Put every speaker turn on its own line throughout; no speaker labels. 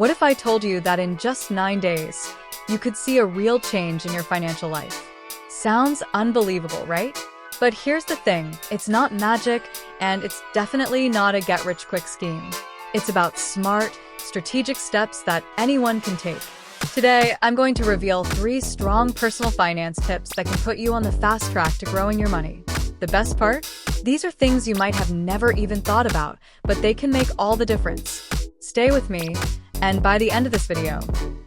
What if I told you that in just 9 days, you could see a real change in your financial life? Sounds unbelievable, right? But here's the thing, it's not magic, and it's definitely not a get-rich-quick scheme. It's about smart, strategic steps that anyone can take. Today, I'm going to reveal 3 strong personal finance tips that can put you on the fast track to growing your money. The best part? These are things you might have never even thought about, but they can make all the difference. Stay with me, and by the end of this video,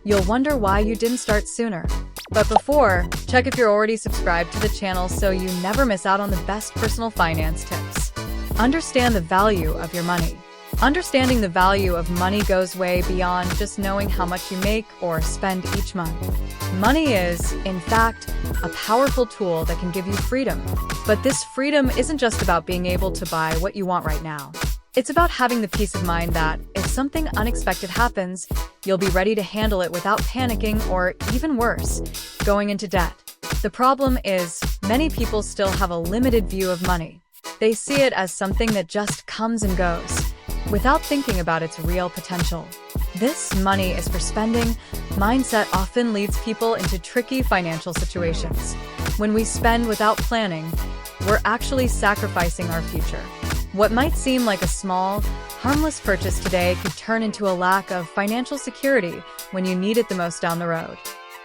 you'll wonder why you didn't start sooner. But before, check if you're already subscribed to the channel so you never miss out on the best personal finance tips. Understand the value of your money. Understanding the value of money goes way beyond just knowing how much you make or spend each month. Money is, in fact, a powerful tool that can give you freedom. But this freedom isn't just about being able to buy what you want right now. It's about having the peace of mind that, if something unexpected happens, you'll be ready to handle it without panicking or, even worse, going into debt. The problem is, many people still have a limited view of money. They see it as something that just comes and goes, without thinking about its real potential. This money is for spending mindset often leads people into tricky financial situations. When we spend without planning, we're actually sacrificing our future. What might seem like a small, harmless purchase today could turn into a lack of financial security when you need it the most down the road.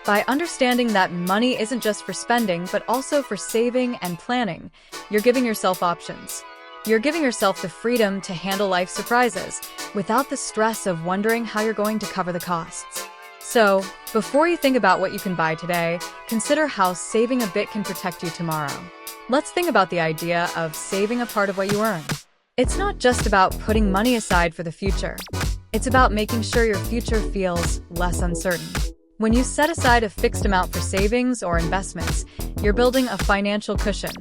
By understanding that money isn't just for spending, but also for saving and planning, you're giving yourself options. You're giving yourself the freedom to handle life's surprises without the stress of wondering how you're going to cover the costs. So, before you think about what you can buy today, consider how saving a bit can protect you tomorrow. Let's think about the idea of saving a part of what you earn. It's not just about putting money aside for the future. It's about making sure your future feels less uncertain. When you set aside a fixed amount for savings or investments, you're building a financial cushion.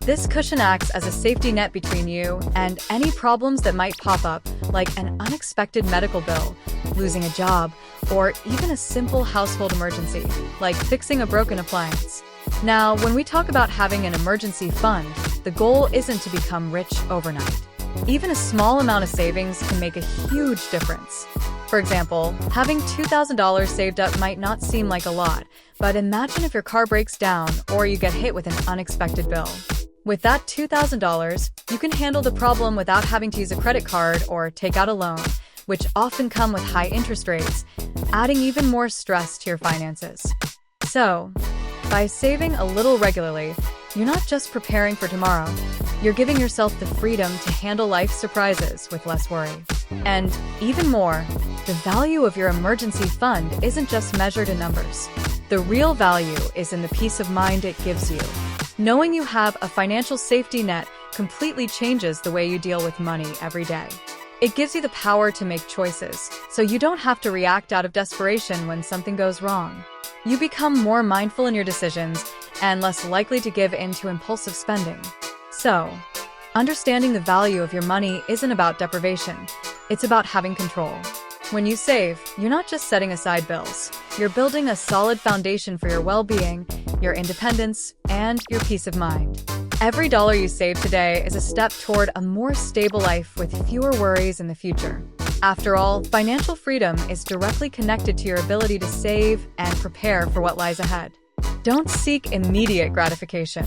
This cushion acts as a safety net between you and any problems that might pop up, like an unexpected medical bill, losing a job, or even a simple household emergency, like fixing a broken appliance. Now, when we talk about having an emergency fund, the goal isn't to become rich overnight. Even a small amount of savings can make a huge difference. For example, having $2,000 saved up might not seem like a lot, but imagine if your car breaks down or you get hit with an unexpected bill. With that $2,000, you can handle the problem without having to use a credit card or take out a loan, which often come with high interest rates, adding even more stress to your finances. So, by saving a little regularly, you're not just preparing for tomorrow, you're giving yourself the freedom to handle life's surprises with less worry. And even more, the value of your emergency fund isn't just measured in numbers. The real value is in the peace of mind it gives you. Knowing you have a financial safety net completely changes the way you deal with money every day. It gives you the power to make choices, so you don't have to react out of desperation when something goes wrong. You become more mindful in your decisions and less likely to give in to impulsive spending. So, understanding the value of your money isn't about deprivation, it's about having control. When you save, you're not just setting aside bills. You're building a solid foundation for your well-being, your independence, and your peace of mind. Every dollar you save today is a step toward a more stable life with fewer worries in the future. After all, financial freedom is directly connected to your ability to save and prepare for what lies ahead. Don't seek immediate gratification.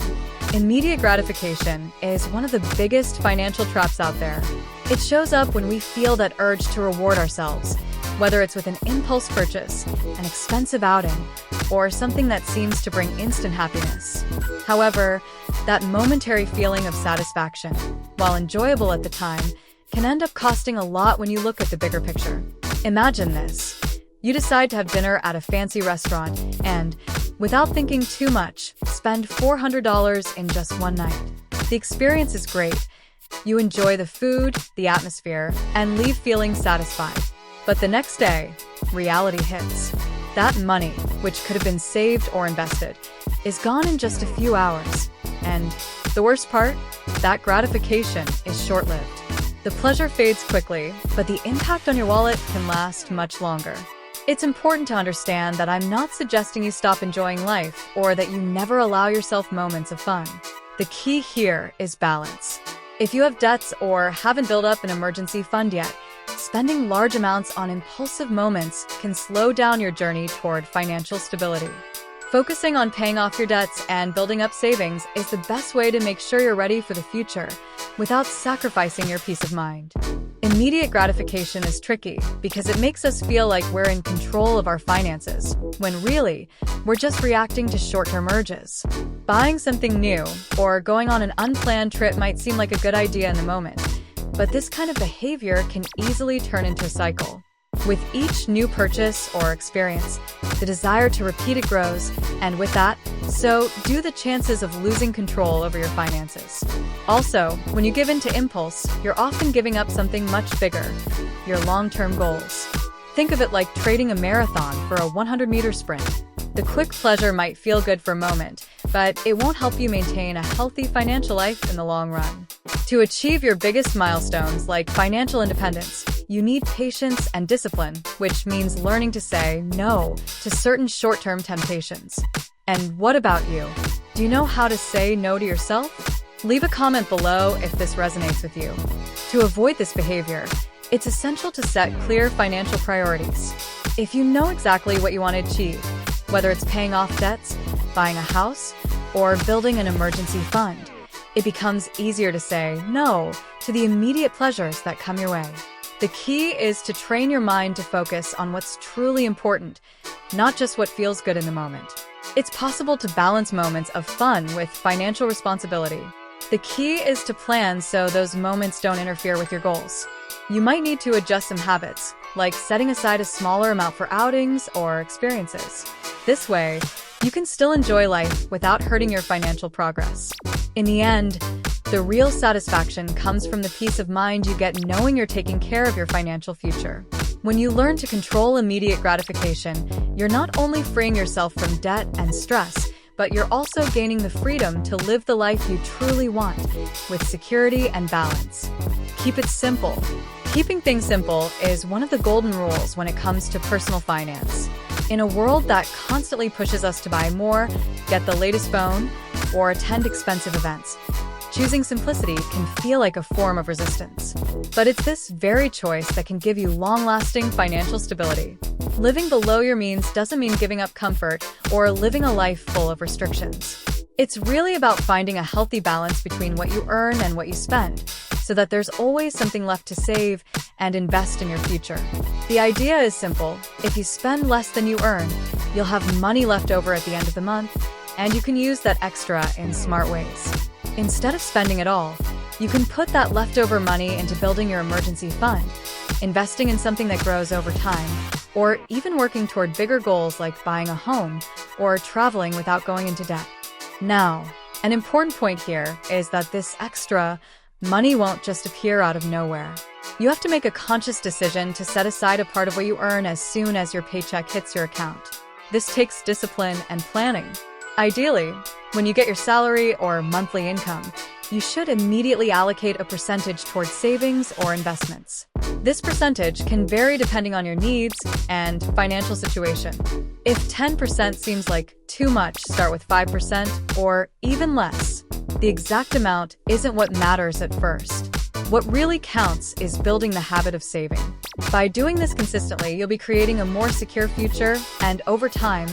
Immediate gratification is one of the biggest financial traps out there. It shows up when we feel that urge to reward ourselves, whether it's with an impulse purchase, an expensive outing, or something that seems to bring instant happiness. However, that momentary feeling of satisfaction, while enjoyable at the time, can end up costing a lot when you look at the bigger picture. Imagine this. You decide to have dinner at a fancy restaurant and, without thinking too much, spend $400 in just one night. The experience is great. You enjoy the food, the atmosphere, and leave feeling satisfied. But the next day, reality hits. That money, which could have been saved or invested, is gone in just a few hours. And the worst part? That gratification is short-lived. The pleasure fades quickly, but the impact on your wallet can last much longer. It's important to understand that I'm not suggesting you stop enjoying life or that you never allow yourself moments of fun. The key here is balance. If you have debts or haven't built up an emergency fund yet, spending large amounts on impulsive moments can slow down your journey toward financial stability. Focusing on paying off your debts and building up savings is the best way to make sure you're ready for the future without sacrificing your peace of mind. Immediate gratification is tricky because it makes us feel like we're in control of our finances, when really, we're just reacting to short-term urges. Buying something new or going on an unplanned trip might seem like a good idea in the moment, but this kind of behavior can easily turn into a cycle. With each new purchase or experience, the desire to repeat it grows, and with that, so do the chances of losing control over your finances. Also, when you give in to impulse, you're often giving up something much bigger, your long-term goals. Think of it like trading a marathon for a 100-meter sprint. The quick pleasure might feel good for a moment, but it won't help you maintain a healthy financial life in the long run. To achieve your biggest milestones like financial independence, you need patience and discipline, which means learning to say no to certain short-term temptations. And what about you? Do you know how to say no to yourself? Leave a comment below if this resonates with you. To avoid this behavior, it's essential to set clear financial priorities. If you know exactly what you want to achieve, whether it's paying off debts, buying a house, or building an emergency fund, it becomes easier to say no to the immediate pleasures that come your way. The key is to train your mind to focus on what's truly important, not just what feels good in the moment. It's possible to balance moments of fun with financial responsibility. The key is to plan so those moments don't interfere with your goals. You might need to adjust some habits, like setting aside a smaller amount for outings or experiences. This way, you can still enjoy life without hurting your financial progress. In the end, the real satisfaction comes from the peace of mind you get knowing you're taking care of your financial future. When you learn to control immediate gratification, you're not only freeing yourself from debt and stress, but you're also gaining the freedom to live the life you truly want, with security and balance. Keep it simple. Keeping things simple is one of the golden rules when it comes to personal finance. In a world that constantly pushes us to buy more, get the latest phone, or attend expensive events, choosing simplicity can feel like a form of resistance. But it's this very choice that can give you long-lasting financial stability. Living below your means doesn't mean giving up comfort or living a life full of restrictions. It's really about finding a healthy balance between what you earn and what you spend, so that there's always something left to save and invest in your future. The idea is simple. If you spend less than you earn, you'll have money left over at the end of the month, and you can use that extra in smart ways. Instead of spending it all, you can put that leftover money into building your emergency fund, investing in something that grows over time, or even working toward bigger goals like buying a home or traveling without going into debt. Now, an important point here is that this extra money won't just appear out of nowhere. You have to make a conscious decision to set aside a part of what you earn as soon as your paycheck hits your account. This takes discipline and planning. Ideally, when you get your salary or monthly income, you should immediately allocate a percentage towards savings or investments. This percentage can vary depending on your needs and financial situation. If 10% seems like too much, start with 5% or even less. The exact amount isn't what matters at first. What really counts is building the habit of saving. By doing this consistently, you'll be creating a more secure future, and over time,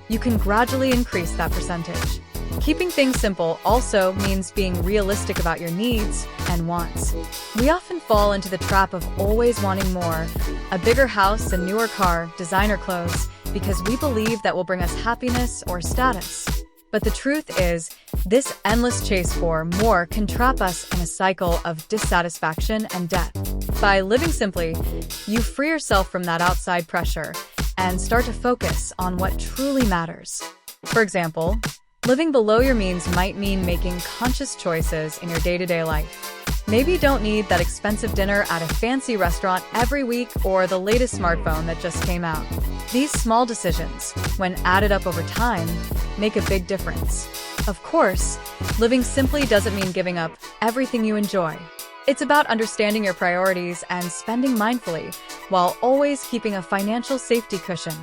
you can gradually increase that percentage. Keeping things simple also means being realistic about your needs and wants. We often fall into the trap of always wanting more, a bigger house, a newer car, designer clothes, because we believe that will bring us happiness or status. But the truth is, this endless chase for more can trap us in a cycle of dissatisfaction and debt. By living simply, you free yourself from that outside pressure and start to focus on what truly matters. For example, living below your means might mean making conscious choices in your day-to-day life. Maybe you don't need that expensive dinner at a fancy restaurant every week or the latest smartphone that just came out. These small decisions, when added up over time, make a big difference. Of course, living simply doesn't mean giving up everything you enjoy. It's about understanding your priorities and spending mindfully, while always keeping a financial safety cushion.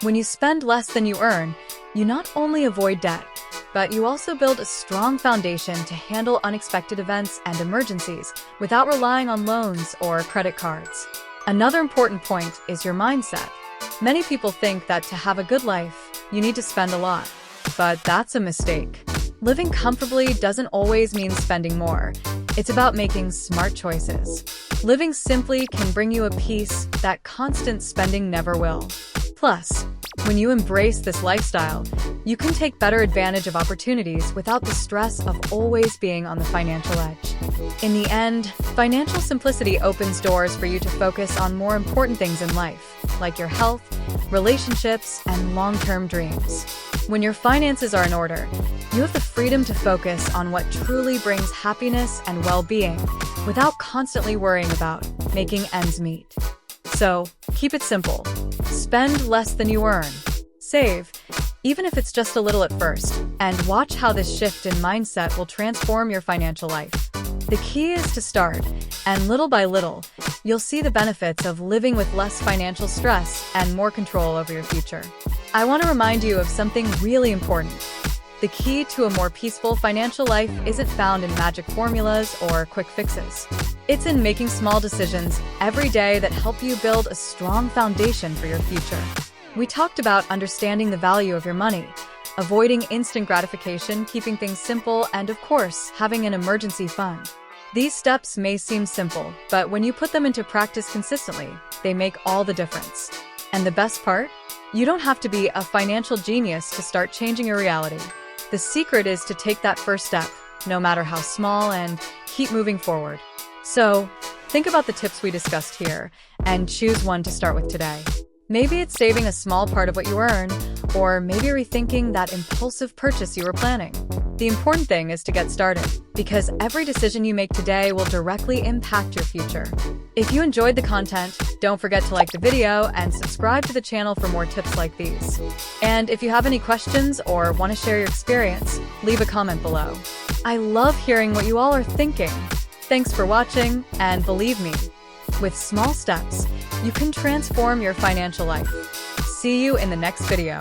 When you spend less than you earn, you not only avoid debt, but you also build a strong foundation to handle unexpected events and emergencies without relying on loans or credit cards. Another important point is your mindset. Many people think that to have a good life, you need to spend a lot. But that's a mistake. Living comfortably doesn't always mean spending more. It's about making smart choices. Living simply can bring you a peace that constant spending never will. Plus, when you embrace this lifestyle, you can take better advantage of opportunities without the stress of always being on the financial edge. In the end, financial simplicity opens doors for you to focus on more important things in life, like your health, relationships, and long-term dreams. When your finances are in order, you have the freedom to focus on what truly brings happiness and well-being without constantly worrying about making ends meet. So, keep it simple. Spend less than you earn. Save, even if it's just a little at first, and watch how this shift in mindset will transform your financial life. The key is to start, and little by little, you'll see the benefits of living with less financial stress and more control over your future. I want to remind you of something really important. The key to a more peaceful financial life isn't found in magic formulas or quick fixes. It's in making small decisions every day that help you build a strong foundation for your future. We talked about understanding the value of your money, avoiding instant gratification, keeping things simple, and of course, having an emergency fund. These steps may seem simple, but when you put them into practice consistently, they make all the difference. And the best part? You don't have to be a financial genius to start changing your reality. The secret is to take that first step, no matter how small, and keep moving forward. So, think about the tips we discussed here, and choose one to start with today. Maybe it's saving a small part of what you earn, or maybe rethinking that impulsive purchase you were planning. The important thing is to get started, because every decision you make today will directly impact your future. If you enjoyed the content, don't forget to like the video and subscribe to the channel for more tips like these. And if you have any questions or want to share your experience, leave a comment below. I love hearing what you all are thinking. Thanks for watching, and believe me, with small steps, you can transform your financial life. See you in the next video.